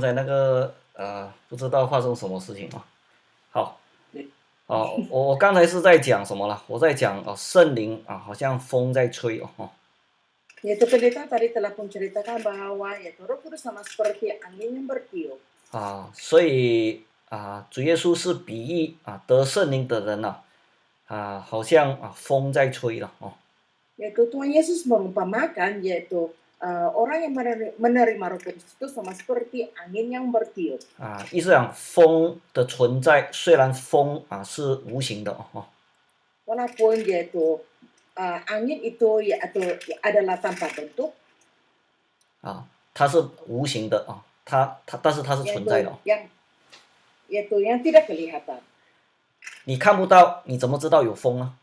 才那个不知道发生什么事情啊。好，我刚才是在讲什么了？我在讲圣灵啊，好像风在吹哦。 Yaitu pendeta tadi telah menceritakan bahwa yaitu Roh Kudus sama seperti angin yang bertiup. 所以主耶稣是比喻得圣灵的人好像风在吹了哦。 Yaitu Tuhan Yesus mengumpamakan yaitu orang yang menerima Roh Kudus itu sama seperti angin yang bertiup. 意思讲风的存在，虽然风是无形的哦。 Walaupun yaitu angin itu adalah tanpa bentuk. 它是无形的但是它是存在的哦。Yang tidak kelihatan. 你看不到，你怎么知道有风呢？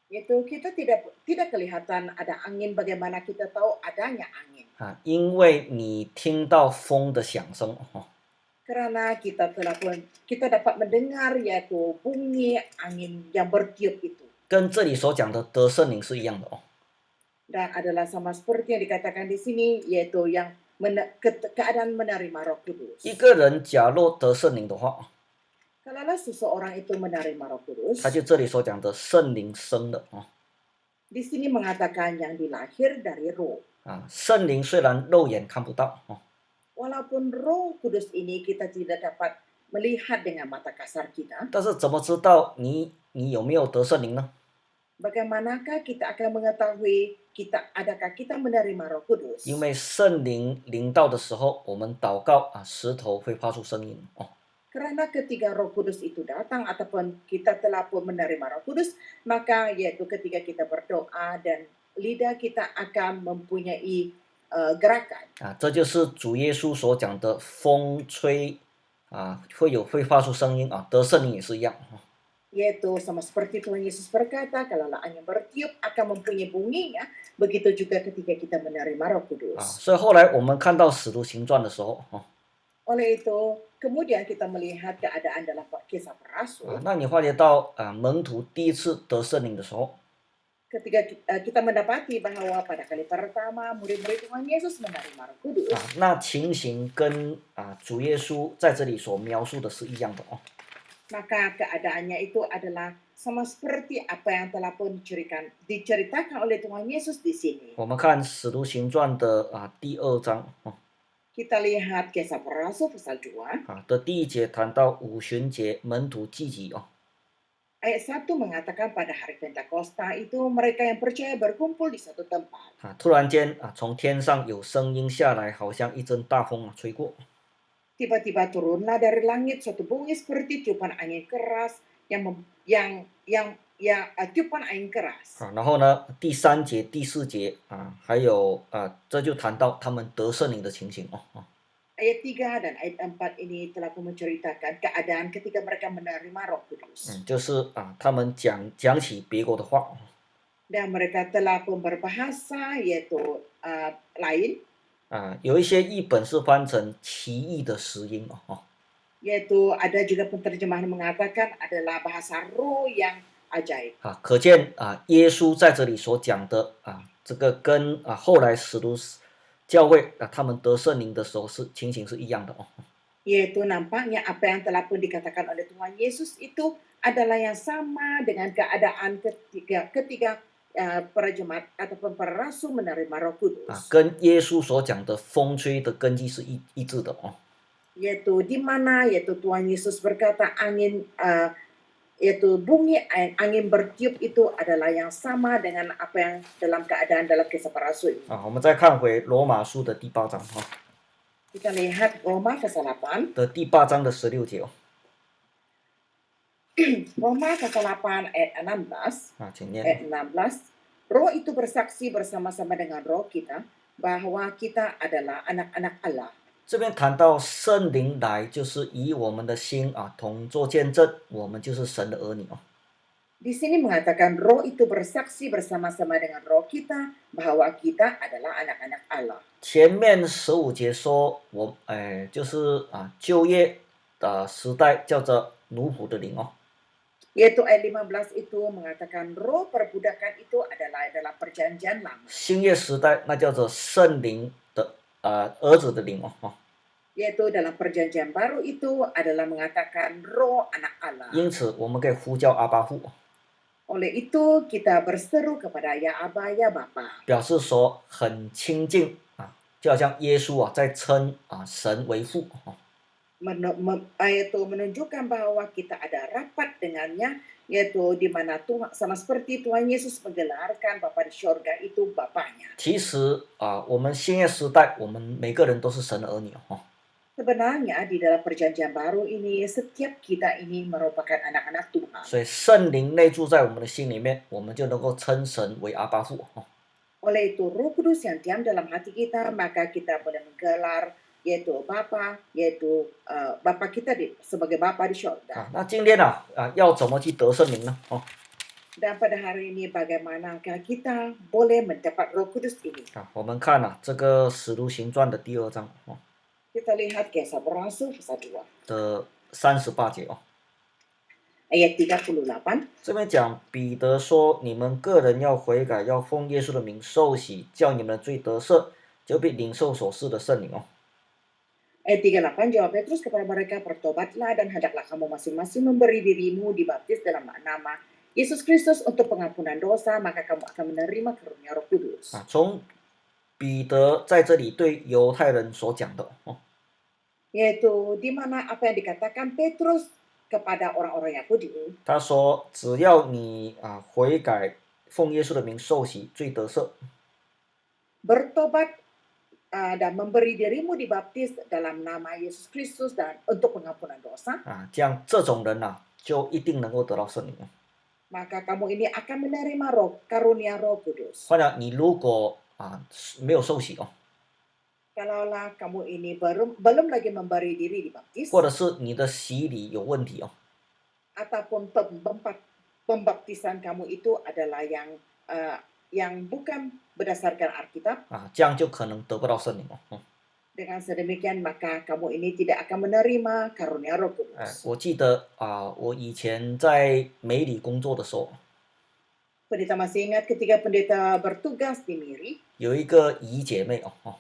Yaitu kita tidak kelihatan ada angin, bagaimana kita tahu adanya angin? 因为你听到风的响声哦。 Karena kita dapat mendengar yaitu bunyi angin yang bertiup itu. 跟这里所讲的得圣灵是一样的哦。 Dan adalah sama seperti yang dikatakan di sini yaitu yang keadaan menerima Roh Kudus. 一个人假若得圣灵的话， Kalaulah seseorang itu menerima Roh Kudus, 他就这里所讲的圣灵生的哦。 di sini mengatakan yang dilahir dari Roh. 圣灵虽然肉眼看不到哦， Walaupun Roh Kudus ini kita tidak dapat melihat dengan mata kasar kita, 但是怎么知道你有没有得圣灵呢？ bagaimanakah kita akan mengetahui adakah kita menerima Roh Kudus? 因为圣灵临到的时候，我们祷告石头会发出声音哦。 Karena ketika Roh Kudus itu datang ataupun kita telah pun menerima Roh Kudus, maka yaitu ketika kita berdoa dan lidah kita akan mempunyai gerakan. 这就是主耶稣所讲的风吹会发出声音得圣灵也是一样。 Yaitu sama seperti Tuhan Yesus berkata, kalau angin bertiup akan mempunyai bunyinya, begitu juga ketika kita menerima Roh Kudus. 所以后来我们看到使徒行传的时候 Oleh itu, kemudian kita melihat keadaan dalam Kisah Para Rasul. 那你发觉到门徒第一次得圣灵的时候， ketika kita mendapati bahwa pada kali pertama murid-murid Tuhan Yesus menerima Roh Kudus. 那情形跟主耶稣在这里所描述的是一样的哦。 Maka keadaannya itu adalah sama seperti apa yang telah pun diceritakan oleh Tuhan Yesus di sini. 我们看使徒行传的第2章 Kita lihat Kisah Para Rasul pasal 2. 的第1节谈到五旬节门徒聚集哦。 Ayat 1 mengatakan pada hari Pentakosta itu mereka yang percaya berkumpul di satu tempat. 突然间从天上有声音下来，好像一阵大风吹过。 Tiba-tiba turunlah dari langit suatu bunyi seperti tiupan angin keras tiupan angin keras. 然后呢，第3节、第4节还有这就谈到他们得圣灵的情形哦。 Ayat 3 dan ayat 4 ini telah menceritakan keadaan ketika mereka menerima Roh Kudus. 就是他们讲起别国的话。 Dan mereka telah pun berbahasa yaitu lain. 有一些译本是翻成奇异的石音哦。 Yaitu ada juga penterjemahan mengatakan adalah bahasa roh yang ajaib. 可见耶稣在这里所讲的这个跟后来使徒教会他们得圣灵的时候情形是一样的哦。 Yaitu nampaknya apa yang telah pun dikatakan oleh Tuhan Yesus itu adalah yang sama dengan keadaan ketika para jemaat ataupun para rasul menerima Roh Kudus. 跟耶稣所讲的风吹的根基是一致的哦。 Yaitu di mana yaitu Tuhan Yesus berkata yaitu bunyi angin bertiup itu adalah yang sama dengan apa yang dalam keadaan dalam Kisah Para Rasul. 我们再看回罗马书的第8章 Kita lihat Roma pasal 8. 的第8章的16节哦。 Roma pasal 8 ayat 16. 请念。 Ayat 16. Roh itu bersaksi bersama-sama dengan roh kita bahwa kita adalah anak-anak Allah. 这边谈到圣灵来，就是以我们的心同作见证，我们就是神的儿女哦。 Di sini mengatakan roh itu bersaksi bersama-sama dengan roh kita bahwa kita adalah anak-anak Allah. 前面15节说就是旧约的时代叫做奴仆的灵哦。 Yaitu ayat 15 itu mengatakan roh perbudakan itu adalah perjanjian lama. 新约时代那叫做圣灵的儿子的灵哦。Yaitu dalam perjanjian baru itu adalah mengatakan roh anak Allah. 因此我们可以呼叫阿巴父， Oleh itu kita berseru kepada ya Aba ya Bapa. 表示说很亲近啊，就好像耶稣啊在称啊神为父。 Yaitu menunjukkan bahwa kita ada rapat dengannya, yaitu di mana Tuhan sama seperti Tuhan Yesus menggelarkan Bapa di surga itu Bapaknya. 其实啊，我们新约时代，我们每个人都是神的儿女哦。 Sebenarnya di dalam perjanjian baru ini setiap kita ini merupakan anak-anak Tuhan. 所以圣灵内住在我们的心里面，我们就能够称神为阿巴父哦。 Oleh itu Roh Kudus yang diam dalam hati kita, maka kita boleh menggelar yaitu Bapa, yaitu Bapa kita sebagai Bapa di 啊 surga. 那今天要怎么去得圣灵呢？哦 Dan pada hari ini bagaimanakah kita boleh mendapat Roh Kudus ini? 我们看这个使徒行传的第2章哦 Kita lihat Kisah Rasul pasal 2的38节哦， ayat 38. 这边讲彼得说：“你们个人要悔改，要奉耶稣的名受洗，叫你们的罪得赦，就必领受所赐的圣灵哦。” Ayat 38 jawab Petrus kepada mereka, bertobatlah dan hendaklah kamu masing-masing memberi dirimu dibaptis dalam nama Yesus Kristus untuk pengampunan dosa, maka kamu akan menerima karunia Roh Kudus. 从彼得在这里对犹太人所讲的哦， Yaitu di mana apa yang dikatakan Petrus kepada orang-orang Yahudi. 他说：“只要你悔改，奉耶稣的名受洗，罪得赦。” Bertobat dan memberi dirimu dibaptis dalam nama Yesus Kristus dan untuk pengampunan dosa. 这样这种人就一定能够得到圣灵。 Maka kamu ini akan menerima karunia Roh Kudus. 换了你如果没有受洗哦， Kalaulah kamu ini belum lagi memberi diri dibaptis, 或者是你的洗礼有问题哦， ataupun pembaptisan kamu itu adalah yang bukan berdasarkan Alkitab, 这样就可能得不到圣灵哦。 dengan sedemikian maka kamu ini tidak akan menerima karunia Roh Kudus. 我记得我以前在美里工作的时候， Pendeta masih ingat ketika pendeta bertugas di Miri, 有一个姨姐妹哦，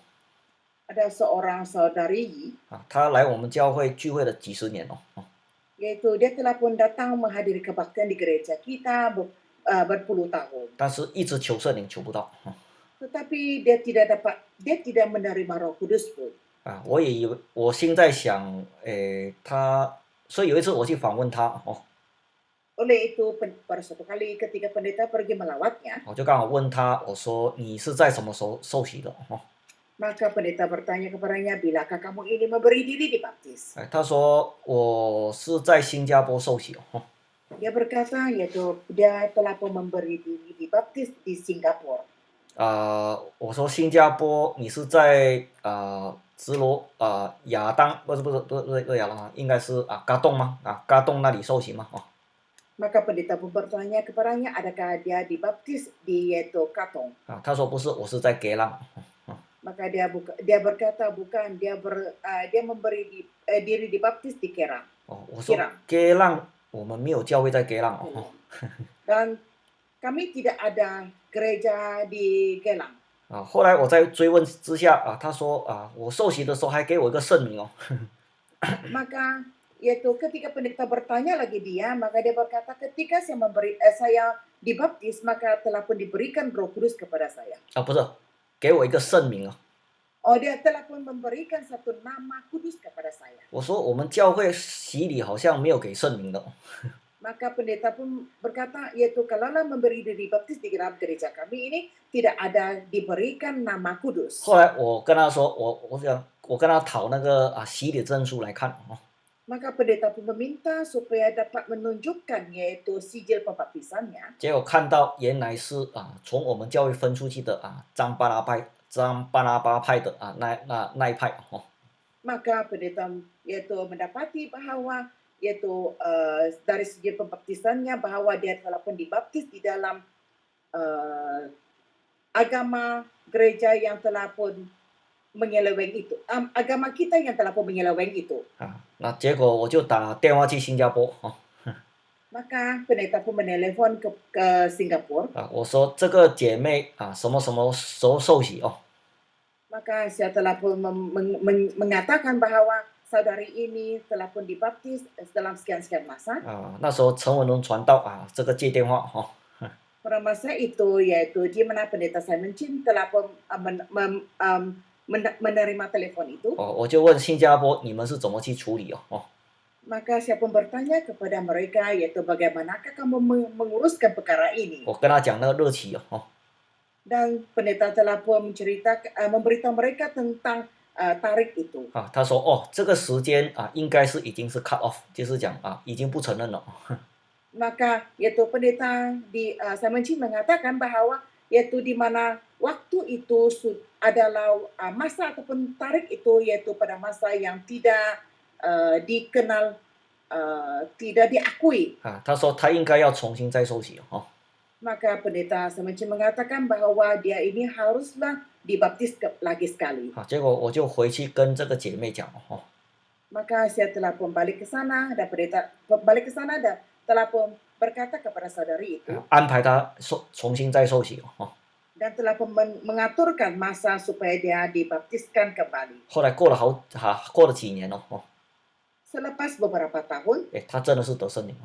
ada seorang saudari Yi, 她来我们教会聚会了几十年哦， yaitu dia telah pun datang menghadiri kebaktian di gereja kita berpuluh tahun. 但是一直求圣灵求不到。 Tetapi dia tidak menerima Roh Kudus pun. 我也以为，我心在想，她，所以有一次我去访问她哦， Oleh itu pada suatu kali ketika pendeta pergi melawatnya, 我就刚好问她，我说你是在什么时候受洗的哦？ maka pendeta bertanya kepadanya, bilakah kamu ini memberi diri dibaptis? 她说我是在新加坡受洗哦。 Dia berkata, yaitu dia telah pun memberi diri dibaptis di Singapura. 我说新加坡，你是在直罗亚当不是亚当，应该是嘎洞吗？嘎洞那里受洗吗？ Maka pendeta pun bertanya kepadanya, adakah dia dibaptis di yaitu Katong? 他说不是，我是在给浪。 Maka dia berkata bukan, dia memberi diri dibaptis di Kerang. 我说给浪，我们没有教会在给浪哦。 Dan kami tidak ada gereja di Gelang. 后来我在追问之下他说我受洗的时候还给我一个圣名哦。 Maka yaitu ketika pendeta bertanya lagi dia, maka dia berkata ketika saya dibaptis maka telah pun diberikan Roh Kudus kepada saya. 不是，给我一个圣名哦。 Oh, dia telah pun memberikan satu nama kudus kepada saya. 我说我们教会洗礼好像没有给圣名的。 Maka pendeta pun berkata, yaitu kalaulah memberi diri baptis di dalam gereja kami ini tidak ada diberikan nama kudus. 后来我跟他说，我跟他讨那个洗礼证书来看哦。 Maka pendeta pun meminta supaya dapat menunjukkan yaitu sijil pembaptisannya. 结果看到原来是从我们教会分出去的张巴拉巴派的那一派哦。 Maka pendeta yaitu mendapati bahwa yaitu dari sijil pembaptisannya bahwa dia telah pun dibaptis di dalam agama gereja yang telah pun menyeleweng itu, agama kita yang telah pun menyeleweng itu. 那结果我就打电话去新加坡哦。 Maka pendeta pun menelepon ke Singapura. 我说这个姐妹什么什么时候受洗哦？ Maka saya telah pun mengatakan bahwa saudari ini telah pun dibaptis dalam sekian-sekian masa. 那时候陈文龙传道这个接电话Pada masa itu yaitu di mana pendeta Simon Chin telah pun menerima telepon itu. 我就问新加坡你们是怎么去处理Maka saya pun bertanya kepada mereka yaitu bagaimanakah kamu menguruskan perkara ini. 我跟他讲那个日期Dan pendeta telah pun memberitahu mereka tentang tarikh itu. 他说这个时间应该是已经是 cut off， 就是讲已经不承认了。Maka yaitu pendeta di Simon Chin mengatakan bahwa yaitu di mana waktu itu adalah masa ataupun tarikh itu yaitu pada masa yang tidak dikenal, tidak diakui. 他说他应该要重新再受洗Maka pendeta Simon Chin mengatakan bahwa dia ini haruslah dibaptis lagi sekali. 结果我就回去跟这个姐妹讲Maka saya telah pun balik ke sana dan pendeta balik ke sana dan telah pun berkata kepada saudari itu 安排他重新再受洗dan telah pun mengaturkan masa supaya dia dibaptiskan kembali. 后来过了几年Selepas beberapa tahun, 他真的是得圣灵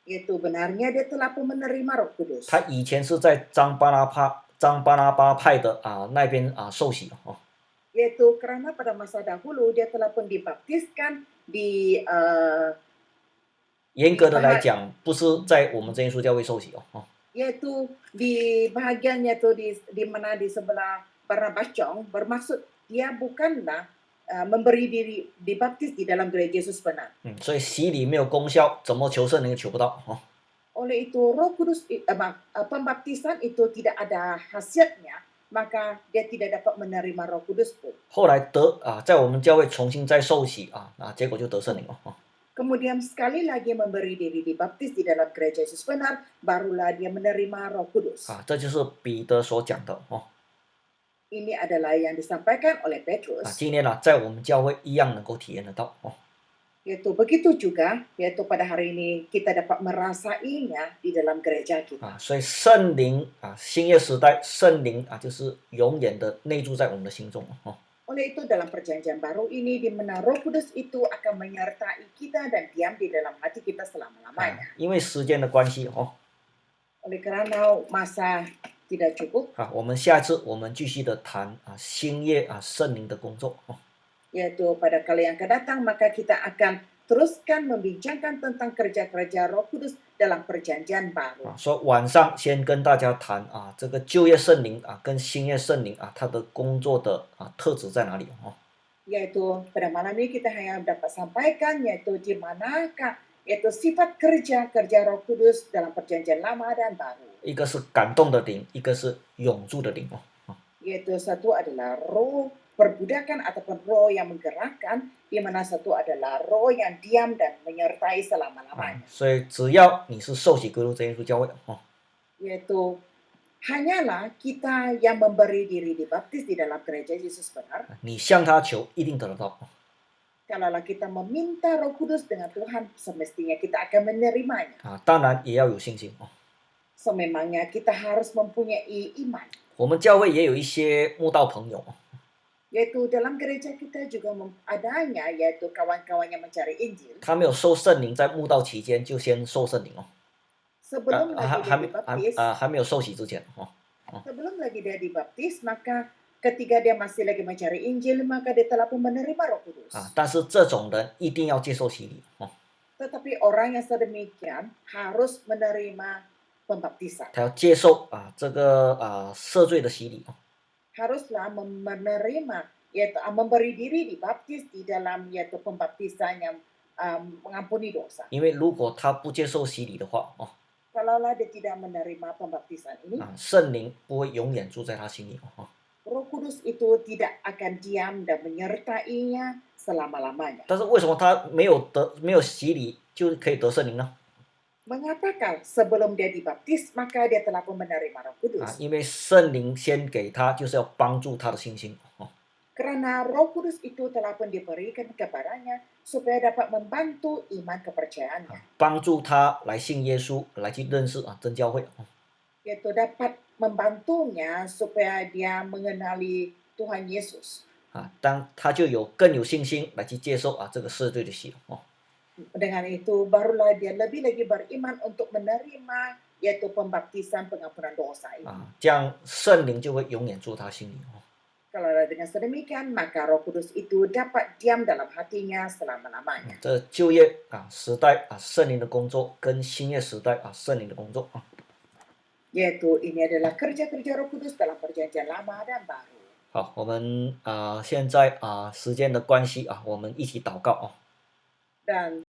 itu benarnya dia telah pun menerima Roh Kudus. 他以前是在张巴拿巴派的那边受洗Yaitu karena pada masa dahulu dia telah pun dibaptiskan di 严格的来讲，不是在我们真耶稣教会受洗yaitu di bahagian yaitu di mana di sebelah Barnabas Chong, bermaksud dia bukanlah memberi diri dibaptis di dalam gereja Yesus benar. 所以洗礼没有功效，怎么求圣灵求不到Oleh itu Roh Kudus pembaptisan itu tidak ada khasiatnya, maka dia tidak dapat menerima Roh Kudus pun. 后来在我们教会重新再受洗结果就得圣灵Kemudian sekali lagi memberi diri dibaptis di dalam gereja Yesus benar, barulah dia menerima Roh Kudus. 这就是彼得所讲的Ini adalah yang disampaikan oleh Petrus. 今天在我们教会一样能够体验得到Yaitu begitu juga, yaitu pada hari ini kita dapat merasainya di dalam gereja kita. 所以圣灵新约时代圣灵就是永远的内住在我们的心中Oleh itu dalam perjanjian baru ini di mana Roh Kudus itu akan menyertai kita dan diam di dalam hati kita selama-lamanya. 因为时间的关系Oleh kerana masa tidak cukup, 我们下一次我们继续的谈新约圣灵的工作yaitu pada kali yang akan datang maka kita akan teruskan membincangkan tentang kerja-kerja Roh Kudus dalam perjanjian baru. 说晚上先跟大家谈这个旧约圣灵跟新约圣灵它的工作的特质在哪里Yaitu pada malam ini kita hanya dapat sampaikan yaitu di manakah yaitu sifat kerja Roh Kudus dalam perjanjian lama dan baru. 一个是感动的灵，一个是永驻的灵Yaitu satu adalah roh perbudakan ataupun roh yang menggerakkan, di mana satu adalah roh yang diam dan menyertai selama-lamanya. 所以只要你是受洗归入真耶稣教会Yaitu hanyalah kita yang memberi diri dibaptis di dalam gereja Yesus benar. 你向他求一定得得到 Kalaulah kita meminta Roh Kudus dengan Tuhan, semestinya kita akan menerimanya. 当然也要有信心Sememangnya kita harus mempunyai iman. 我们教会也有一些慕道朋友 Yaitu dalam gereja kita juga adanya yaitu kawan-kawan yang mencari Injil. 他没有受圣灵，在慕道期间就先受圣灵Sebelum lagi dia dibaptis, 还没有受洗之前sebelum lagi dia dibaptis, maka ketika dia masih lagi mencari Injil, maka dia telah pun menerima Roh Kudus. 但是这种人一定要接受洗礼Tetapi orang yang sedemikian harus menerima pembaptisan. 他要接受这个赦罪的洗礼Haruslah menerima yaitu memberi diri dibaptis di dalam yaitu pembaptisan yang mengampuni dosa. 因为如果他不接受洗礼的话Kalaulah dia tidak menerima pembaptisan ini, 圣灵不会永远住在他心里Roh Kudus itu tidak akan diam dan menyertainya selama-lamanya. 但是为什么他没有洗礼就可以得圣灵呢？ Mengatakan sebelum dia dibaptis maka dia telah pun menerima Roh Kudus. 因为圣灵先给他，就是要帮助他的信心Karena Roh Kudus itu telah pun diberikan kepadanya supaya dapat membantu iman kepercayaannya. 帮助他来信耶稣，来去认识真教会Yaitu dapat membantunya supaya dia mengenali Tuhan Yesus. 当他就更有信心来去接受这个赦罪的喜哦。 Dengan itu barulah dia lebih lagi beriman untuk menerima yaitu pembaptisan pengampunan dosa ini. 这样圣灵就会永远住他心里哦。 Kalau dengan sedemikian, maka Roh Kudus itu dapat diam dalam hatinya selama-lamanya. 这旧约时代圣灵的工作跟新约时代圣灵的工作啊。 Yaitu ini adalah kerja-kerja Roh Kudus dalam perjanjian lama dan baru. 好，我们现在时间的关系我们一起祷告哦。Dan